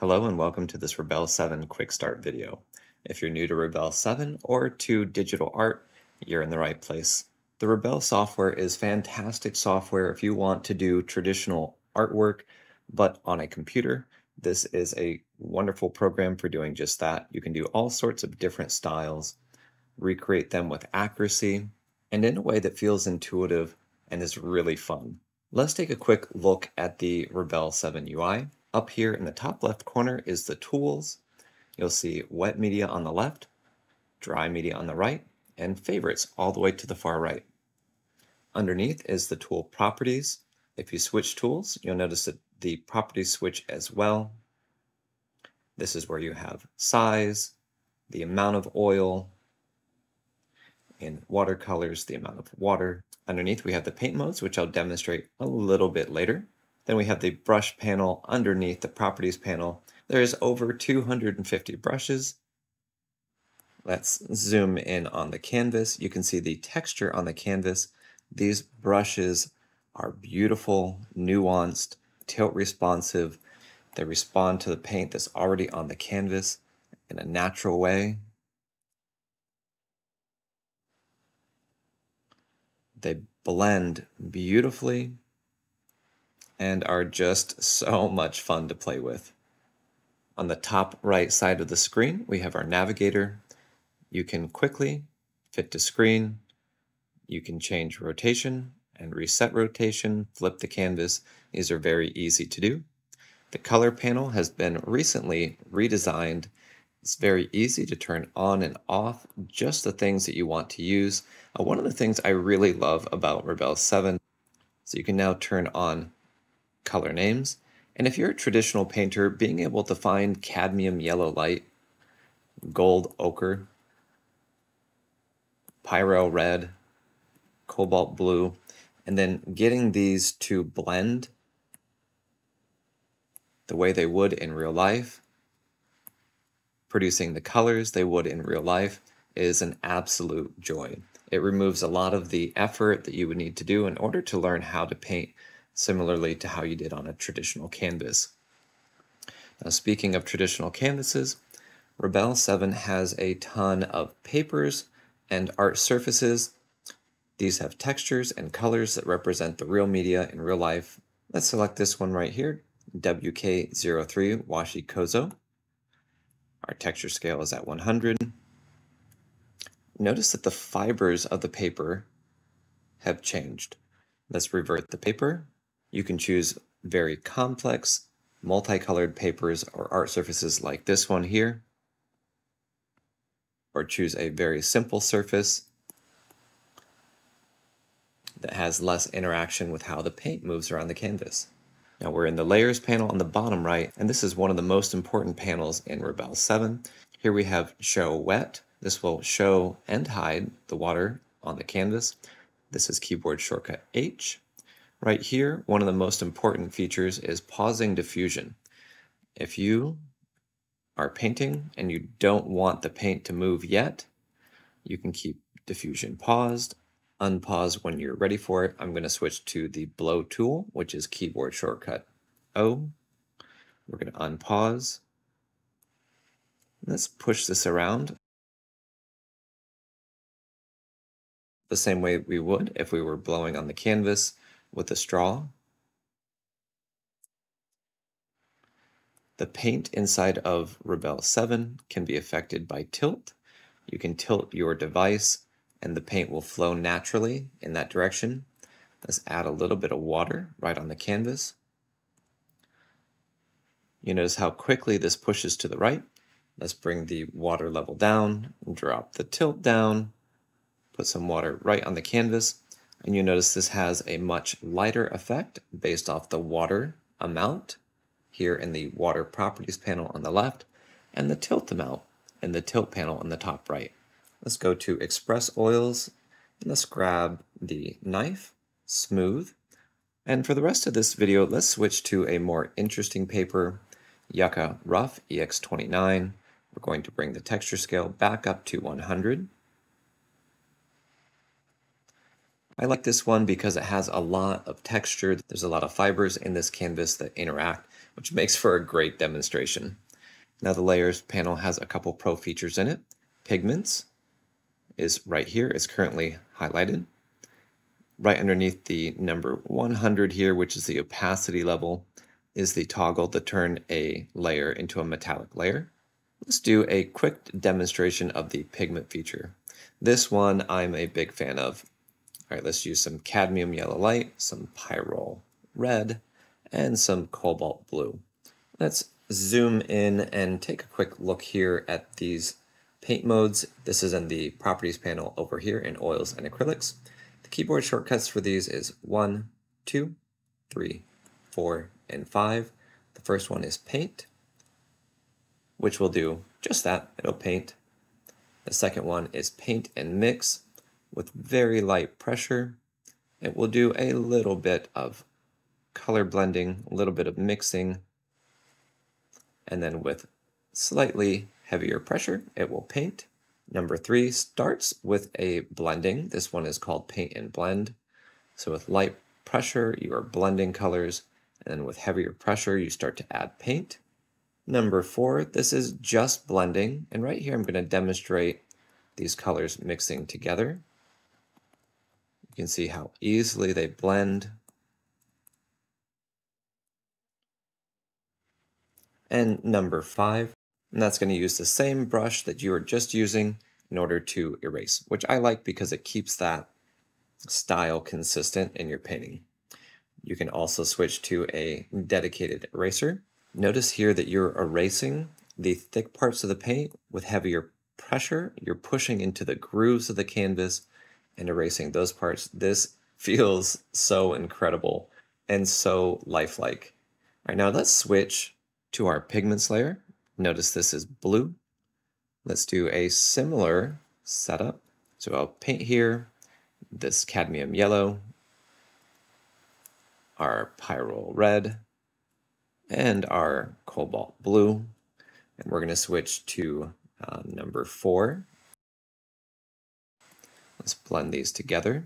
Hello and welcome to this Rebelle 7 Quick Start video. If you're new to Rebelle 7 or to digital art, you're in the right place. The Rebelle software is fantastic software if you want to do traditional artwork, but on a computer. This is a wonderful program for doing just that. You can do all sorts of different styles, recreate them with accuracy, and in a way that feels intuitive and is really fun. Let's take a quick look at the Rebelle 7 UI. Up here in the top left corner is the tools. You'll see wet media on the left, dry media on the right, and favorites all the way to the far right. Underneath is the tool properties. If you switch tools, you'll notice that the properties switch as well. This is where you have size, the amount of oil, in watercolors, the amount of water. Underneath we have the paint modes, which I'll demonstrate a little bit later. Then we have the brush panel underneath the properties panel. There's over 250 brushes. Let's zoom in on the canvas. You can see the texture on the canvas. These brushes are beautiful, nuanced, tilt responsive. They respond to the paint that's already on the canvas in a natural way. They blend beautifully and are just so much fun to play with. On the top right side of the screen, we have our navigator. You can quickly fit to screen. You can change rotation and reset rotation, flip the canvas. These are very easy to do. The color panel has been recently redesigned. It's very easy to turn on and off just the things that you want to use. One of the things I really love about Rebelle 7 is you can now turn on color names. And if you're a traditional painter, being able to find cadmium yellow light, gold ochre, pyro red, cobalt blue, and then getting these to blend the way they would in real life, producing the colors they would in real life, is an absolute joy. It removes a lot of the effort that you would need to do in order to learn how to paint similarly to how you did on a traditional canvas. Now, speaking of traditional canvases, Rebelle 7 has a ton of papers and art surfaces. These have textures and colors that represent the real media in real life. Let's select this one right here, WK03 Washi Kozo. Our texture scale is at 100. Notice that the fibers of the paper have changed. Let's revert the paper. You can choose very complex, multicolored papers or art surfaces like this one here, or choose a very simple surface that has less interaction with how the paint moves around the canvas. Now we're in the layers panel on the bottom right, and this is one of the most important panels in Rebelle 7. Here we have show wet. This will show and hide the water on the canvas. This is keyboard shortcut H. Right here, one of the most important features is pausing diffusion. If you are painting and you don't want the paint to move yet, you can keep diffusion paused, unpause when you're ready for it. I'm going to switch to the blow tool, which is keyboard shortcut O. We're going to unpause. Let's push this around the same way we would if we were blowing on the canvas with a straw. The paint inside of Rebelle 7 can be affected by tilt. You can tilt your device and the paint will flow naturally in that direction. Let's add a little bit of water right on the canvas. You notice how quickly this pushes to the right. Let's bring the water level down, drop the tilt down, put some water right on the canvas, and you notice this has a much lighter effect based off the water amount here in the water properties panel on the left, and the tilt amount in the tilt panel on the top right. Let's go to Express Oils, and let's grab the knife, smooth, and for the rest of this video, let's switch to a more interesting paper, Yucca Rough EX29. We're going to bring the texture scale back up to 100. I like this one because it has a lot of texture. There's a lot of fibers in this canvas that interact, which makes for a great demonstration. Now the layers panel has a couple pro features in it. Pigments is right here, it's currently highlighted. Right underneath the number 100 here, which is the opacity level, is the toggle to turn a layer into a metallic layer. Let's do a quick demonstration of the pigment feature. This one I'm a big fan of. All right, let's use some cadmium yellow light, some pyrrole red, and some cobalt blue. Let's zoom in and take a quick look here at these paint modes. This is in the properties panel over here in oils and acrylics. The keyboard shortcuts for these is 1, 2, 3, 4, and 5. The first one is paint, which will do just that, it'll paint. The second one is paint and mix. With very light pressure, it will do a little bit of color blending, a little bit of mixing, and then with slightly heavier pressure, it will paint. Number 3 starts with a blending. This one is called paint and blend. So with light pressure, you are blending colors, and then with heavier pressure, you start to add paint. Number 4, this is just blending, and right here I'm going to demonstrate these colors mixing together. You can see how easily they blend. And number 5, and that's going to use the same brush that you were just using in order to erase, which I like because it keeps that style consistent in your painting. You can also switch to a dedicated eraser. Notice here that you're erasing the thick parts of the paint with heavier pressure. You're pushing into the grooves of the canvas and erasing those parts. This feels so incredible and so lifelike. All right, now let's switch to our pigments layer. Notice this is blue. Let's do a similar setup. So I'll paint here this cadmium yellow, our pyrrole red, and our cobalt blue. And we're going to switch to number 4. Let's blend these together.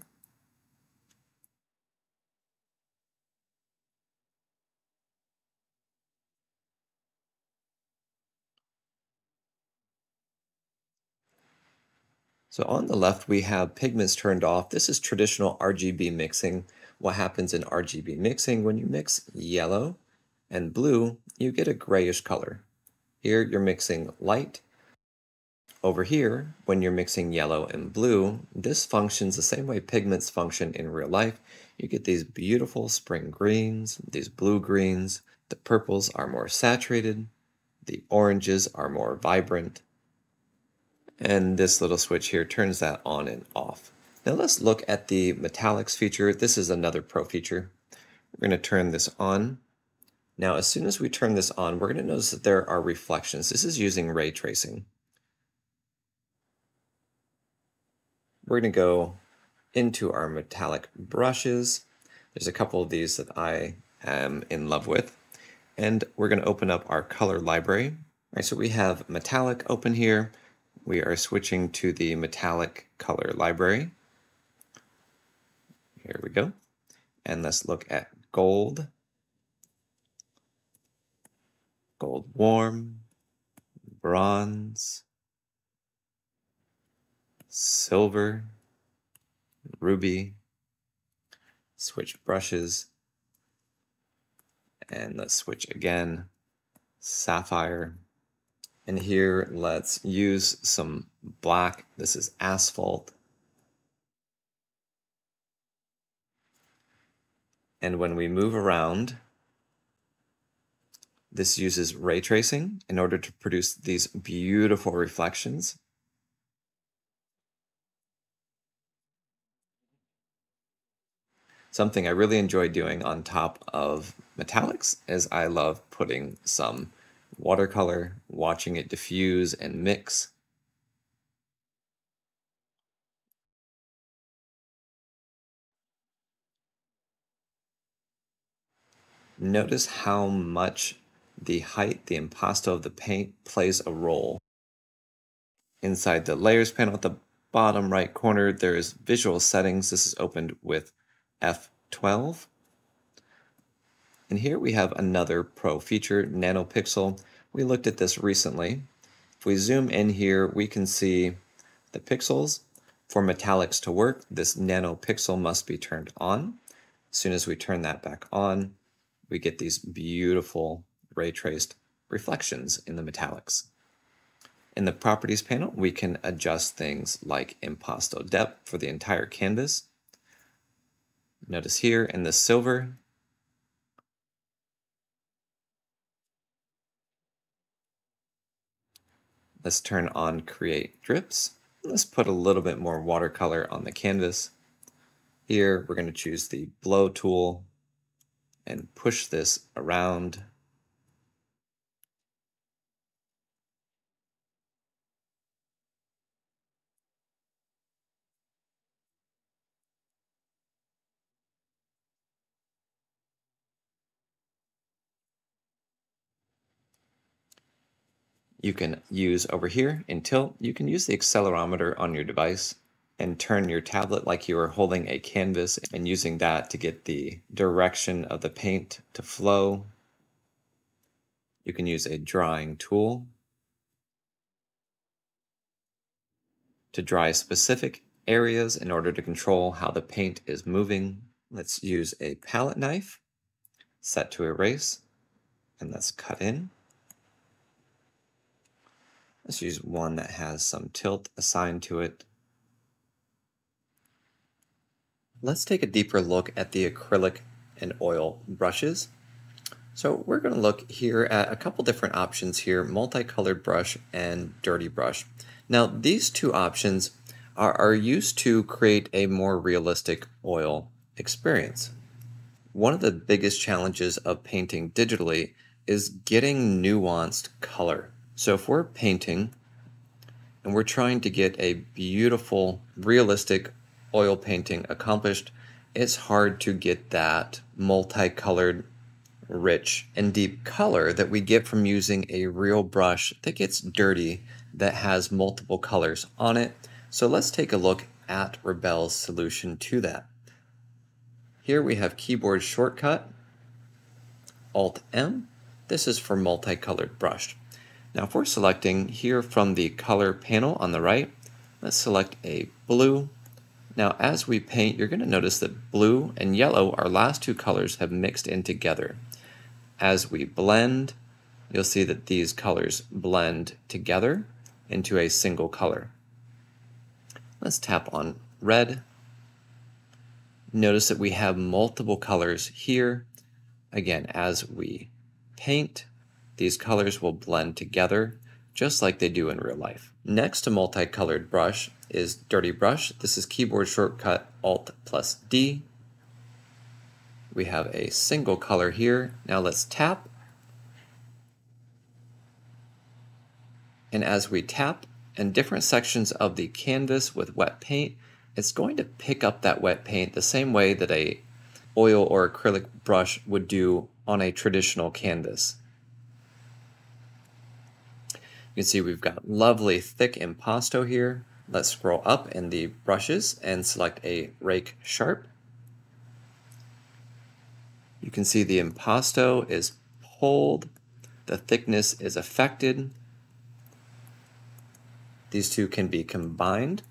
So on the left, we have pigments turned off. This is traditional RGB mixing. What happens in RGB mixing, when you mix yellow and blue, you get a grayish color. Here, you're mixing light. Over here, when you're mixing yellow and blue, this functions the same way pigments function in real life. You get these beautiful spring greens, these blue greens. The purples are more saturated. The oranges are more vibrant. And this little switch here turns that on and off. Now let's look at the metallics feature. This is another pro feature. We're going to turn this on. Now as soon as we turn this on, we're going to notice that there are reflections. This is using ray tracing. We're going to go into our metallic brushes. There's a couple of these that I am in love with. And we're going to open up our color library. All right, so we have metallic open here. We are switching to the metallic color library. Here we go. And let's look at gold, gold warm, bronze, silver, ruby. Switch brushes. And let's switch again, sapphire. And here, let's use some black. This is asphalt. And when we move around, this uses ray tracing in order to produce these beautiful reflections. Something I really enjoy doing on top of metallics is I love putting some watercolor, watching it diffuse and mix. Notice how much the height, the impasto of the paint plays a role. Inside the layers panel at the bottom right corner, there's visual settings. This is opened with F12. And here we have another pro feature, nanopixel. We looked at this recently. If we zoom in here, we can see the pixels. For metallics to work, this nanopixel must be turned on. As soon as we turn that back on, we get these beautiful ray traced reflections in the metallics. In the properties panel, we can adjust things like impasto depth for the entire canvas. Notice here in the silver, let's turn on create drips. Let's put a little bit more watercolor on the canvas. Here we're going to choose the blow tool and push this around. You can use over here in tilt, you can use the accelerometer on your device and turn your tablet like you are holding a canvas and using that to get the direction of the paint to flow. You can use a drawing tool to dry specific areas in order to control how the paint is moving. Let's use a palette knife, set to erase, and let's cut in. Let's use one that has some tilt assigned to it. Let's take a deeper look at the acrylic and oil brushes. So we're going to look here at a couple different options here, multicolored brush and dirty brush. Now these two options are used to create a more realistic oil experience. One of the biggest challenges of painting digitally is getting nuanced color. So if we're painting and we're trying to get a beautiful, realistic oil painting accomplished, it's hard to get that multicolored, rich, and deep color that we get from using a real brush that gets dirty, that has multiple colors on it. So let's take a look at Rebelle's solution to that. Here we have keyboard shortcut, Alt-M. This is for multicolored brush. Now if we're selecting here from the color panel on the right, let's select a blue. Now as we paint, you're going to notice that blue and yellow, our last two colors, have mixed in together. As we blend, you'll see that these colors blend together into a single color. Let's tap on red. Notice that we have multiple colors here. Again, as we paint, these colors will blend together just like they do in real life. Next to multicolored brush is dirty brush. This is keyboard shortcut Alt+D. We have a single color here. Now let's tap. And as we tap in different sections of the canvas with wet paint, it's going to pick up that wet paint the same way that a oil or acrylic brush would do on a traditional canvas. You can see we've got lovely thick impasto here. Let's scroll up in the brushes and select a rake sharp. You can see the impasto is pulled, the thickness is affected. These two can be combined.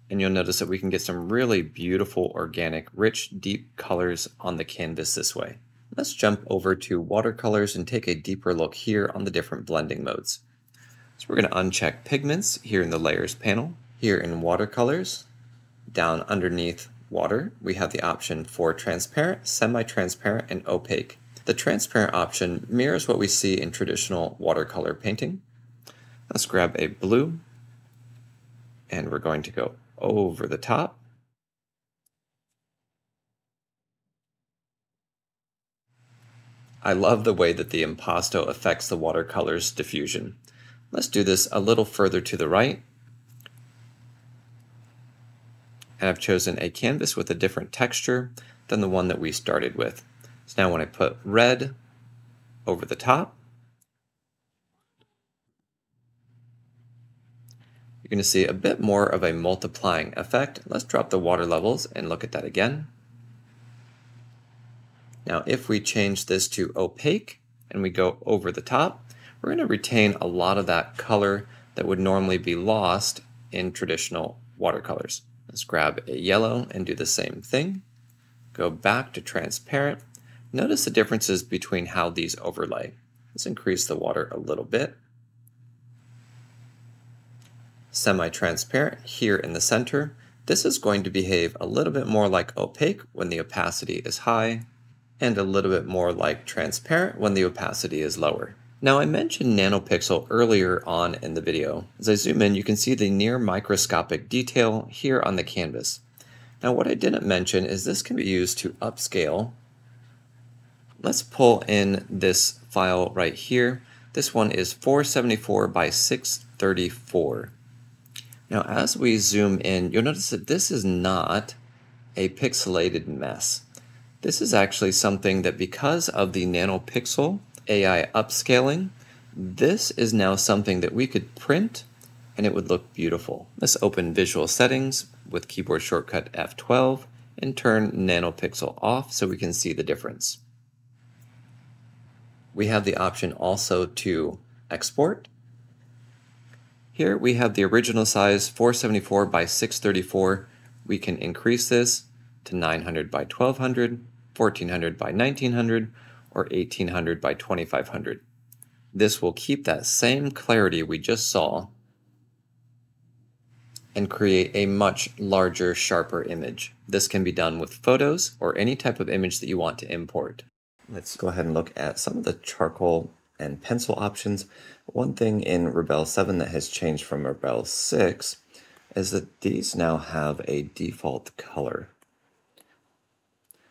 And you'll notice that we can get some really beautiful, organic, rich, deep colors on the canvas this way. Let's jump over to watercolors and take a deeper look here on the different blending modes. So we're going to uncheck pigments here in the layers panel. Here in watercolors, down underneath water, we have the option for transparent, semi-transparent, and opaque. The transparent option mirrors what we see in traditional watercolor painting. Let's grab a blue, and we're going to go over the top. I love the way that the impasto affects the watercolor's diffusion. Let's do this a little further to the right. And I've chosen a canvas with a different texture than the one that we started with. So now when I put red over the top, you're going to see a bit more of a multiplying effect. Let's drop the water levels and look at that again. Now if we change this to opaque and we go over the top, we're going to retain a lot of that color that would normally be lost in traditional watercolors. Let's grab a yellow and do the same thing. Go back to transparent. Notice the differences between how these overlay. Let's increase the water a little bit. Semi-transparent here in the center. This is going to behave a little bit more like opaque when the opacity is high, and a little bit more like transparent when the opacity is lower. Now I mentioned nanopixel earlier on in the video. As I zoom in, you can see the near microscopic detail here on the canvas. Now what I didn't mention is this can be used to upscale. Let's pull in this file right here. This one is 474 by 634. Now as we zoom in, you'll notice that this is not a pixelated mess. This is actually something that, because of the nanopixel AI upscaling, this is now something that we could print and it would look beautiful. Let's open Visual Settings with keyboard shortcut F12 and turn nanopixel off so we can see the difference. We have the option also to export. Here we have the original size 474 by 634. We can increase this to 900 by 1200, 1400 by 1900, or 1800 by 2500. This will keep that same clarity we just saw and create a much larger, sharper image. This can be done with photos or any type of image that you want to import. Let's go ahead and look at some of the charcoal and pencil options. One thing in Rebelle 7 that has changed from Rebelle 6 is that these now have a default color.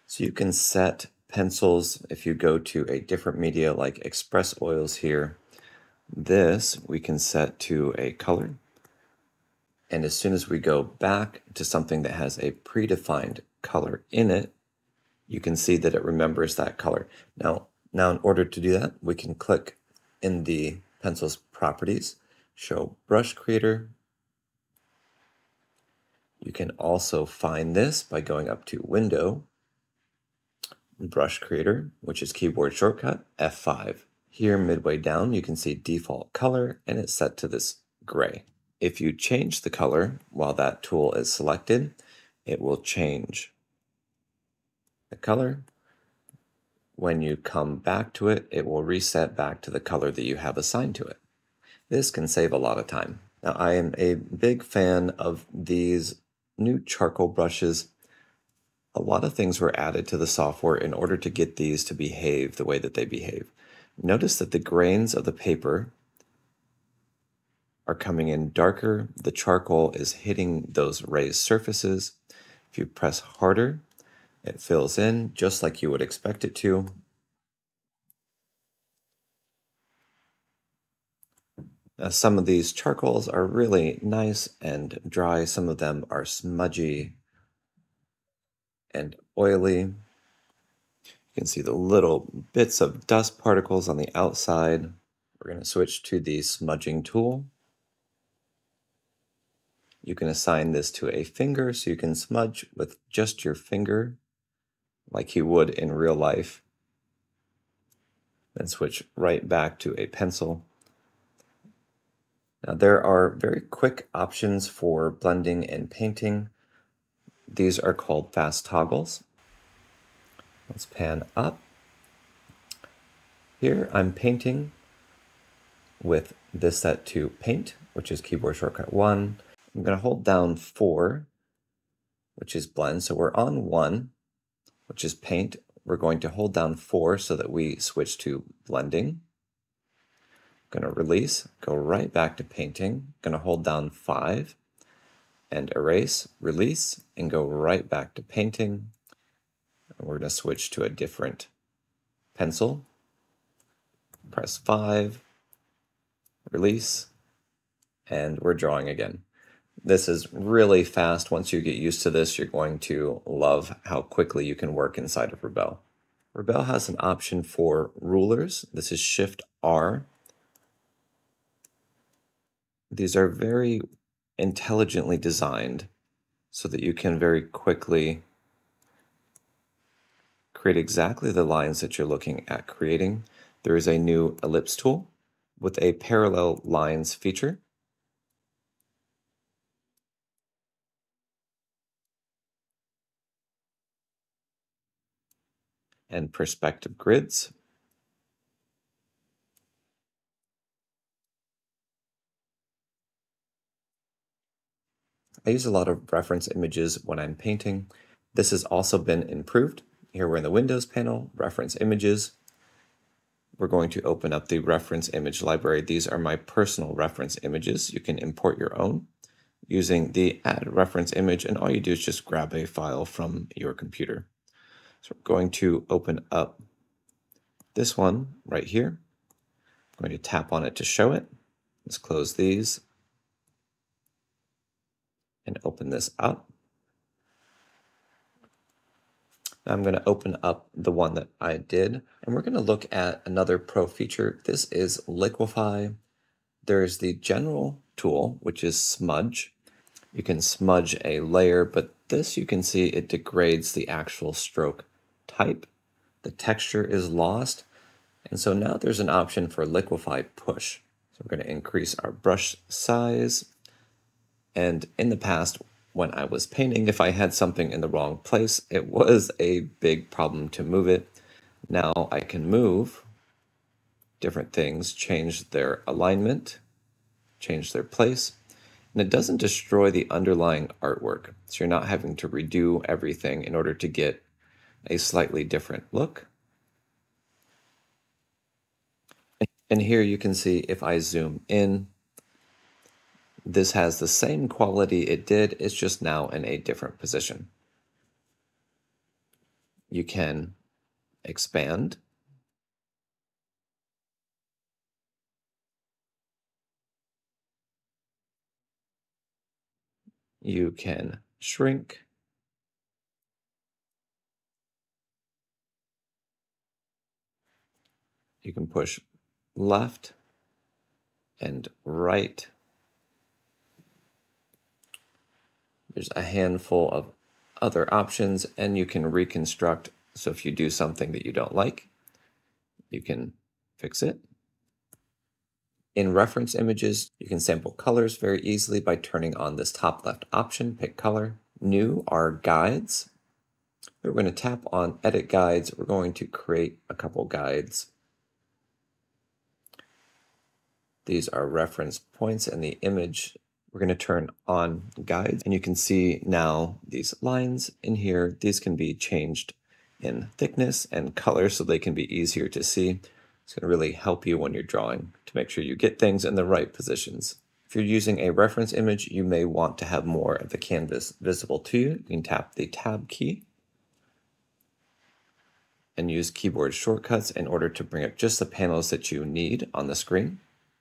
So you can set pencils if you go to a different media like Express Oils here. This we can set to a color. And as soon as we go back to something that has a predefined color in it, you can see that it remembers that color. Now in order to do that, we can click in the pencil's properties, show brush creator. You can also find this by going up to Window, Brush Creator, which is keyboard shortcut F5. Here midway down, you can see default color, and it's set to this gray. If you change the color while that tool is selected, it will change the color. When you come back to it, it will reset back to the color that you have assigned to it. This can save a lot of time. Now, I am a big fan of these new charcoal brushes. A lot of things were added to the software in order to get these to behave the way that they behave. Notice that the grains of the paper are coming in darker. The charcoal is hitting those raised surfaces. If you press harder, it fills in just like you would expect it to. Now, some of these charcoals are really nice and dry. Some of them are smudgy and oily. You can see the little bits of dust particles on the outside. We're going to switch to the smudging tool. You can assign this to a finger so you can smudge with just your finger like you would in real life. Then switch right back to a pencil. Now there are very quick options for blending and painting. These are called fast toggles. Let's pan up. Here I'm painting with this set to paint, which is keyboard shortcut 1. I'm going to hold down 4, which is blend. So we're on 1, which is paint. We're going to hold down 4 so that we switch to blending. I'm going to release, go right back to painting. I'm going to hold down 5 and erase, release, and go right back to painting. And we're going to switch to a different pencil. Press 5, release, and we're drawing again. This is really fast. Once you get used to this, you're going to love how quickly you can work inside of Rebelle. Rebelle has an option for rulers. This is Shift R. These are very intelligently designed so that you can very quickly create exactly the lines that you're looking at creating. There is a new ellipse tool with a parallel lines feature. And perspective grids. I use a lot of reference images when I'm painting. This has also been improved. Here we're in the Windows panel, reference images. We're going to open up the reference image library. These are my personal reference images. You can import your own using the add reference image, and all you do is just grab a file from your computer. So we're going to open up this one right here. I'm going to tap on it to show it. Let's close these and open this up. Now I'm going to open up the one that I did, and we're going to look at another pro feature. This is liquefy. There's the general tool, which is smudge. You can smudge a layer, but this you can see it degrades the actual stroke type. The texture is lost, and so now there's an option for liquefy push. So we're going to increase our brush size, and in the past, when I was painting, if I had something in the wrong place, it was a big problem to move it. Now I can move different things, change their alignment, change their place, and it doesn't destroy the underlying artwork. So you're not having to redo everything in order to get a slightly different look. And here you can see if I zoom in, this has the same quality it did, it's just now in a different position. You can expand. You can shrink. You can push left and right. There's a handful of other options, and you can reconstruct. So if you do something that you don't like, you can fix it. In reference images, you can sample colors very easily by turning on this top left option, pick color. New are guides. We're going to tap on edit guides. We're going to create a couple guides. These are reference points in the image. We're going to turn on guides, and you can see now these lines in here. These can be changed in thickness and color so they can be easier to see. It's going to really help you when you're drawing to make sure you get things in the right positions. If you're using a reference image, you may want to have more of the canvas visible to you. You can tap the Tab key and use keyboard shortcuts in order to bring up just the panels that you need on the screen.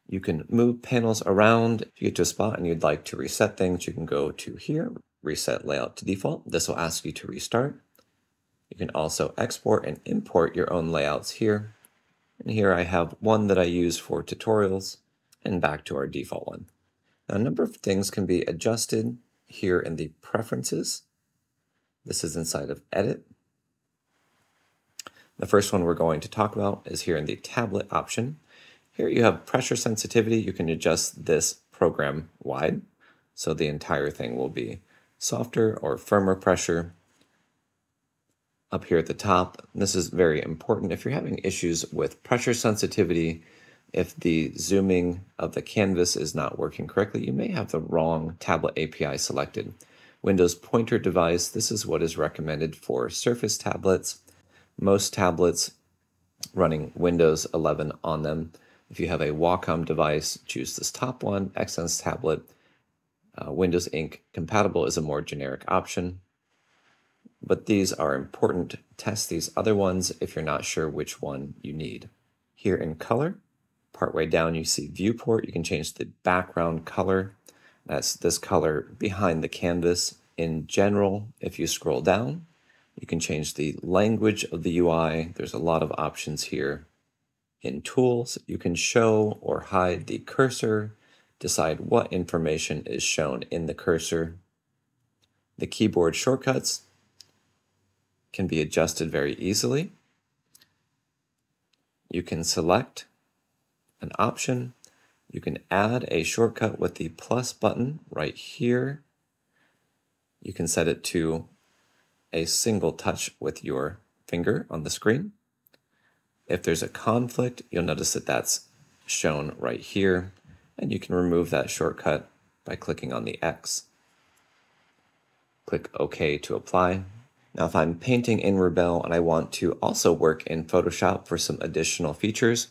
You can move panels around. If you get to a spot and you'd like to reset things, you can go to here, reset layout to default. This will ask you to restart. You can also export and import your own layouts here. And here I have one that I use for tutorials, and back to our default one. Now, a number of things can be adjusted here in the preferences. This is inside of edit. The first one we're going to talk about is here in the tablet option. Here you have pressure sensitivity. You can adjust this program wide, so the entire thing will be softer or firmer pressure. Up here at the top, this is very important. If you're having issues with pressure sensitivity, if the zooming of the canvas is not working correctly, you may have the wrong tablet API selected. Windows pointer device, this is what is recommended for Surface tablets. Most tablets running Windows 11 on them. If you have a Wacom device, choose this top one. Xsense tablet, Windows Ink compatible is a more generic option. But these are important. Test these other ones if you're not sure which one you need. Here in color, partway down you see viewport. You can change the background color. That's this color behind the canvas. In general, if you scroll down, you can change the language of the UI. There's a lot of options here. In Tools, you can show or hide the cursor, decide what information is shown in the cursor. The keyboard shortcuts can be adjusted very easily. You can select an option. You can add a shortcut with the plus button right here. You can set it to a single touch with your finger on the screen. If there's a conflict, you'll notice that that's shown right here, and you can remove that shortcut by clicking on the X. Click OK to apply. Now, if I'm painting in Rebelle and I want to also work in Photoshop for some additional features,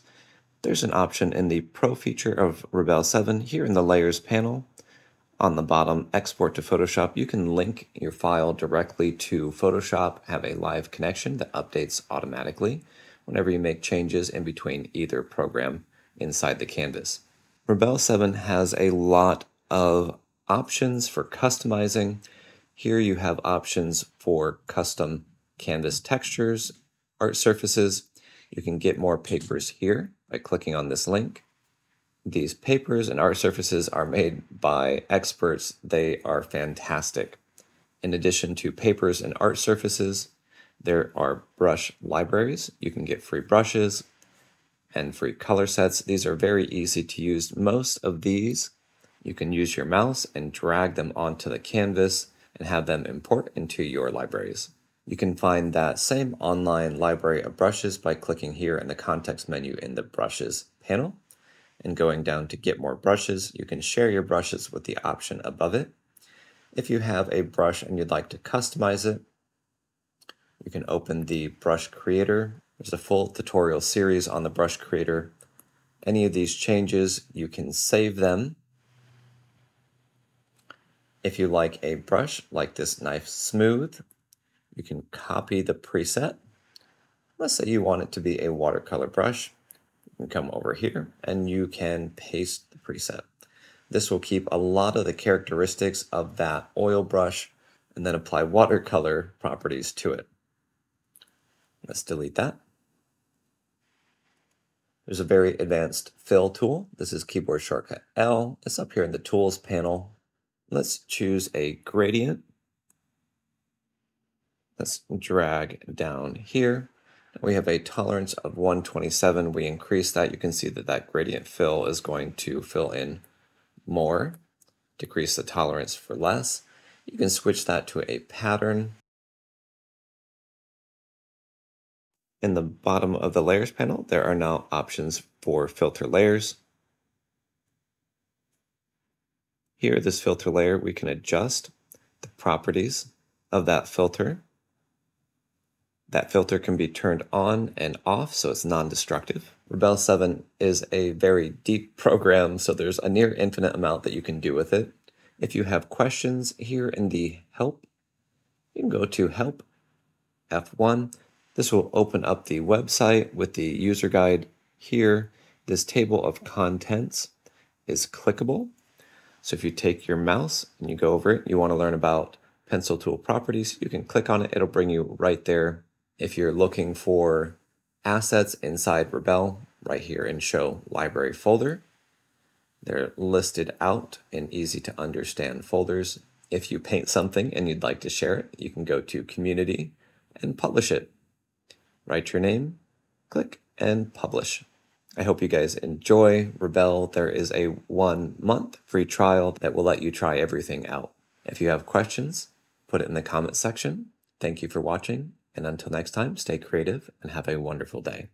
there's an option in the Pro feature of Rebelle 7 here in the Layers panel. On the bottom, Export to Photoshop, you can link your file directly to Photoshop, have a live connection that updates automatically whenever you make changes in between either program inside the canvas. Rebelle 7 has a lot of options for customizing. Here you have options for custom canvas textures, art surfaces. You can get more papers here by clicking on this link. These papers and art surfaces are made by experts. They are fantastic. In addition to papers and art surfaces, there are brush libraries. You can get free brushes and free color sets. These are very easy to use. Most of these, you can use your mouse and drag them onto the canvas and have them import into your libraries. You can find that same online library of brushes by clicking here in the context menu in the Brushes panel. And going down to Get More Brushes, you can share your brushes with the option above it. If you have a brush and you'd like to customize it, you can open the Brush Creator. There's a full tutorial series on the Brush Creator. Any of these changes, you can save them. If you like a brush like this Knife Smooth, you can copy the preset. Let's say you want it to be a watercolor brush. You can come over here and you can paste the preset. This will keep a lot of the characteristics of that oil brush and then apply watercolor properties to it. Let's delete that. There's a very advanced fill tool. This is keyboard shortcut L. It's up here in the Tools panel. Let's choose a gradient. Let's drag down here. We have a tolerance of 127. We increase that. You can see that that gradient fill is going to fill in more. Decrease the tolerance for less. You can switch that to a pattern. In the bottom of the Layers panel, there are now options for filter layers. Here, this filter layer, we can adjust the properties of that filter. That filter can be turned on and off, so it's non-destructive. Rebelle 7 is a very deep program, so there's a near infinite amount that you can do with it. If you have questions here in the Help, you can go to Help, F1. This will open up the website with the user guide here. This table of contents is clickable. So if you take your mouse and you go over it, you want to learn about pencil tool properties, you can click on it. It'll bring you right there. If you're looking for assets inside Rebelle, right here in Show Library folder, they're listed out in easy to understand folders. If you paint something and you'd like to share it, you can go to Community and publish it. Write your name, click, and publish. I hope you guys enjoy Rebelle. There is a 1-month free trial that will let you try everything out. If you have questions, put it in the comment section. Thank you for watching, and until next time, stay creative and have a wonderful day.